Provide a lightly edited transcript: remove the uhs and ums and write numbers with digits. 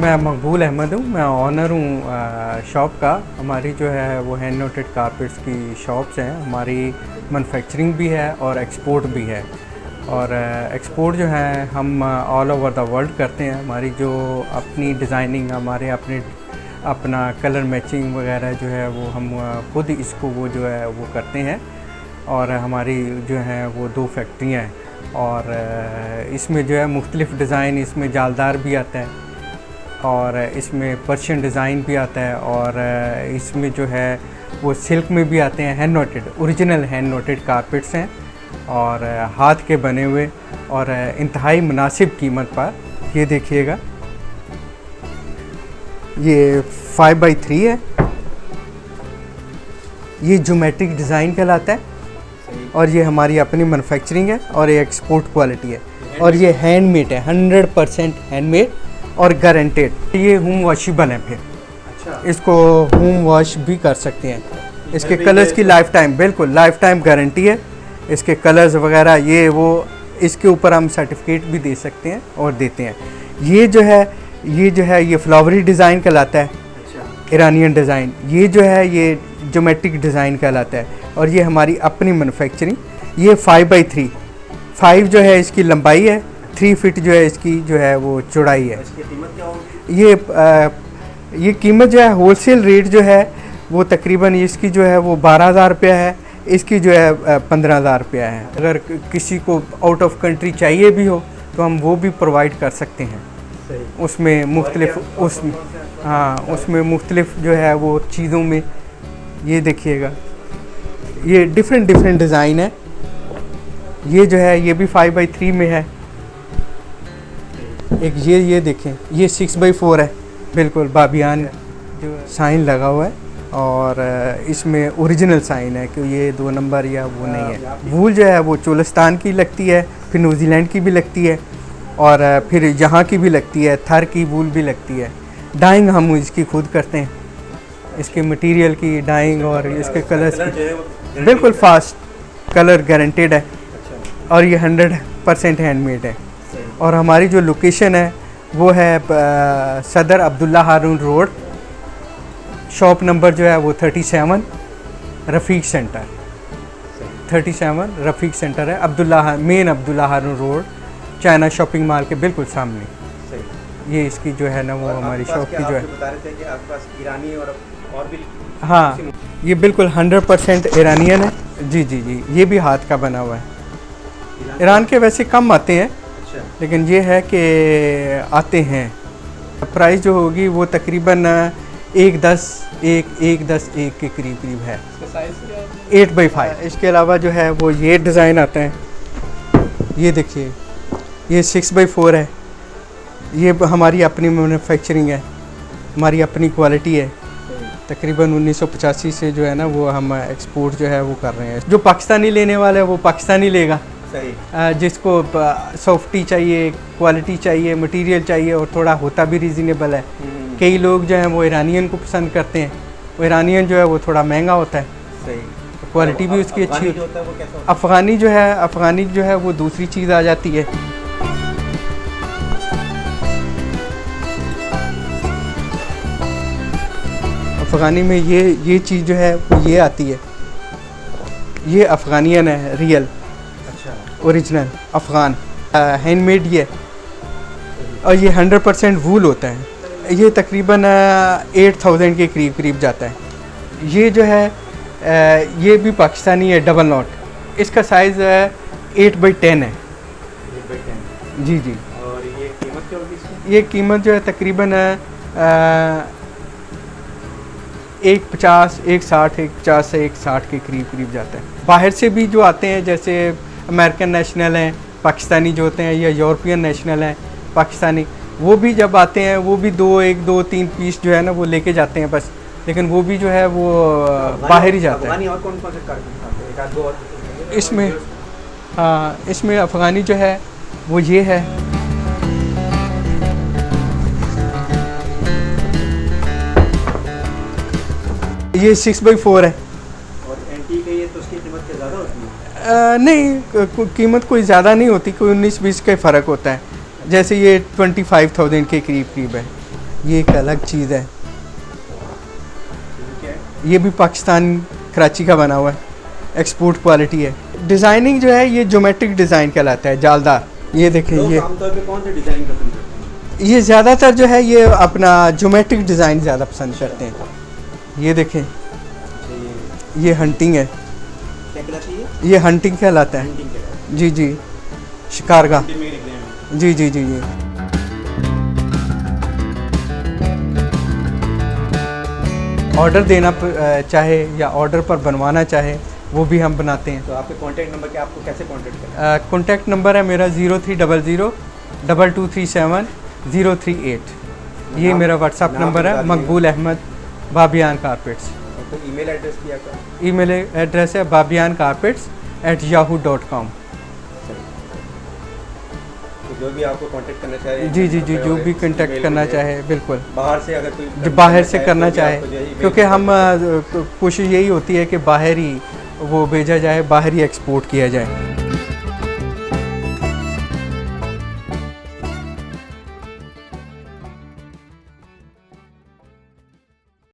मैं मकबूल अहमद हूँ, मैं ऑनर हूँ शॉप का। हमारी जो है वो हैंड नोटेड कारपेट्स की शॉप्स हैं। हमारी मैन्युफैक्चरिंग भी है और एक्सपोर्ट भी है। और एक्सपोर्ट जो है हम ऑल ओवर द वर्ल्ड करते हैं। हमारी जो अपनी डिज़ाइनिंग, हमारे अपना कलर मैचिंग वगैरह जो है वो हम खुद इसको वो जो है वो करते हैं। और हमारी जो है वो 2 फैक्ट्रियाँ हैं और इसमें जो है मुख्तलिफ़ डिज़ाइन, इसमें जालदार भी आता है और इसमें पर्शियन डिज़ाइन भी आता है और इसमें जो है वो सिल्क में भी आते हैं। Hand noted, original hand noted carpets हैं और हाथ के बने हुए और इंतहाई मुनासिब कीमत पर। ये देखिएगा, ये 5x3 है। ये ज्योमेट्रिक डिज़ाइन कहलाता है और ये हमारी अपनी मैन्युफैक्चरिंग है और ये एक्सपोर्ट क्वालिटी है और ये हैंडमेड है, 100% हैंडमेड और गारंटेड। ये होम वॉशेबल है, फिर अच्छा, इसको होम वॉश भी कर सकते हैं। इसके कलर्स की लाइफ टाइम, बिल्कुल लाइफ टाइम गारंटी है। इसके कलर्स वगैरह ये वो, इसके ऊपर हम सर्टिफिकेट भी दे सकते हैं और देते हैं। ये जो है ये फ्लावरी डिज़ाइन कहलाता है, ईरानियन डिज़ाइन। ये जो है ये ज्योमेट्रिक डिज़ाइन कहलाता है और ये हमारी अपनी मैन्युफैक्चरिंग। ये 5x3, 5 जो है इसकी लंबाई है, 3 फीट जो है इसकी जो है वो चौड़ाई है। इसकी कीमत क्या होगी? ये कीमत जो है होलसेल रेट जो है वो तकरीबन इसकी जो है वो 12,000 रुपया है, इसकी जो है 15,000 रुपया है। अगर किसी को आउट ऑफ कंट्री चाहिए भी हो तो हम वो भी प्रोवाइड कर सकते हैं। उसमें मुख्तलिफ जो है वो चीज़ों में, ये देखिएगा, ये डिफरेंट डिज़ाइन है। ये जो है ये भी 5x3 में है। एक ये देखें, ये 6x4 है, बिल्कुल बाबियान जो साइन लगा हुआ है और इसमें ओरिजिनल साइन है कि ये 2 नंबर या वो नहीं है। वूल जो है वो चोलिस्तान की लगती है, फिर न्यूजीलैंड की भी लगती है और फिर यहाँ की भी लगती है, थर की वूल भी लगती है। डाइंग हम इसकी खुद करते हैं, इसके मटेरियल की डाइंग और इसके कलर्स की, बिल्कुल फास्ट कलर गारंटेड है और ये 100% हैंडमेड है। और हमारी जो लोकेशन है वो है सदर अब्दुल्ला हारून रोड, शॉप नंबर जो है वो 37 रफ़ीक सेंटर, 37 रफ़ीक सेंटर है, मेन अब्दुल्ला हारून रोड, चाइना शॉपिंग मॉल के बिल्कुल सामने। ये इसकी जो है ना वो हमारी शॉप की जो है, बता रहे थे कि आपके पास ईरानी और भी, हाँ, ये बिल्कुल 100% ईरानियन है। जी, ये भी हाथ का बना हुआ है। ईरान के वैसे कम आते हैं, लेकिन ये है कि आते हैं। प्राइस जो होगी वो तकरीबन 1.10 के करीब है। 8x5। इसके अलावा जो है वो ये डिज़ाइन आता है, ये देखिए, ये 6x4 है। ये हमारी अपनी मैन्युफैक्चरिंग है, हमारी अपनी क्वालिटी है। तकरीबन 1985 से जो है ना वो हम एक्सपोर्ट जो है वो कर रहे हैं। जो पाकिस्तानी लेने वाला है वो पाकिस्तानी लेगा। सही। जिसको सॉफ्टी चाहिए, क्वालिटी चाहिए, मटेरियल चाहिए और थोड़ा होता भी रीज़नेबल है। कई लोग जो हैं वो ईरानियन को पसंद करते हैं। वो ईरानियन जो है वो थोड़ा महंगा होता है, सही, क्वालिटी भी उसकी अच्छी होती है। अफ़गानी जो है वो दूसरी चीज़ आ जाती है। अफ़गानी में ये चीज़ जो है वो ये आती है, ये अफ़गानियन है, रियल, ओरिजिनल अफ़गान हैंडमेड ये, और ये 100% वूल होता है। ये तकरीबन 8,000 के करीब जाता है। ये जो है ये भी पाकिस्तानी है, डबल नॉट। इसका साइज़ 8x10 है। 8x10 जी। और ये कीमत क्या होगी इसकी? ये कीमत जो है तकरीबन 150, 160 से 160 के करीब जाता है। बाहर से भी जो आते हैं, जैसे अमेरिकन नेशनल हैं पाकिस्तानी जो होते हैं, या यूरोपियन नेशनल हैं पाकिस्तानी, वो भी जब आते हैं वो भी 1-2-3 पीस जो है ना वो लेके जाते हैं बस। लेकिन वो भी जो है वो बाहर ही जाता है। और कौन-कौन से कारपेट और इसमें, हाँ, इसमें अफ़गानी जो है वो ये है। ये 6x4 है। और एंटीक है ये, तो उसकी कीमत क्या ज़्यादा होती है? नहीं, कीमत कोई ज़्यादा नहीं होती, कोई 19-20 का फ़र्क होता है। जैसे ये 25,000 के करीब है। ये एक अलग चीज़ है। क्या है? ये भी पाकिस्तान कराची का बना हुआ है, एक्सपोर्ट क्वालिटी है। डिज़ाइनिंग जो है ये ज्योमेट्रिक डिज़ाइन कहलाता है, जालदार। ये देखें, लोग ये आमतौर पे कौन से डिज़ाइन पसंद करते हैं? ये ज़्यादातर जो है ये अपना ज्योमेट्रिक डिज़ाइन ज़्यादा पसंद करते हैं। ये देखें, अच्छा, ये हंटिंग है, क्या कहलाती है? ये हंटिंग कहलाता है। पेंटिंग कहलाती जी जी, शिकारगा। है। Readymade exam. जी जी जी जी। ऑर्डर देना चाहे या ऑर्डर पर बनवाना चाहे वो भी हम बनाते हैं। तो आपके कॉन्टैक्ट नंबर क्या, आपको कैसे कॉन्टैक्ट करें? कॉन्टैक्ट नंबर है मेरा 0300-2237-038। ये नाम- मेरा व्हाट्सअप नाम नंबर है, बता दीजिए। मकबूल अहमद, बाबियान कारपेट्स। तो ईमेल एड्रेस भी आपका? ईमेल एड्रेस है babiancarpets@yahoo.com। तो जो भी आपको कांटेक्ट करना चाहे, जी जी जी, जो भी कांटेक्ट करना चाहे, बिल्कुल। बाहर से अगर कोई जो बाहर से करना तो भी चाहे, आपको जो है email क्योंकि पे हम कोशिश यही होती है कि बाहर ही वो भेजा जाए, बाहर ही एक्सपोर्ट किया जाए।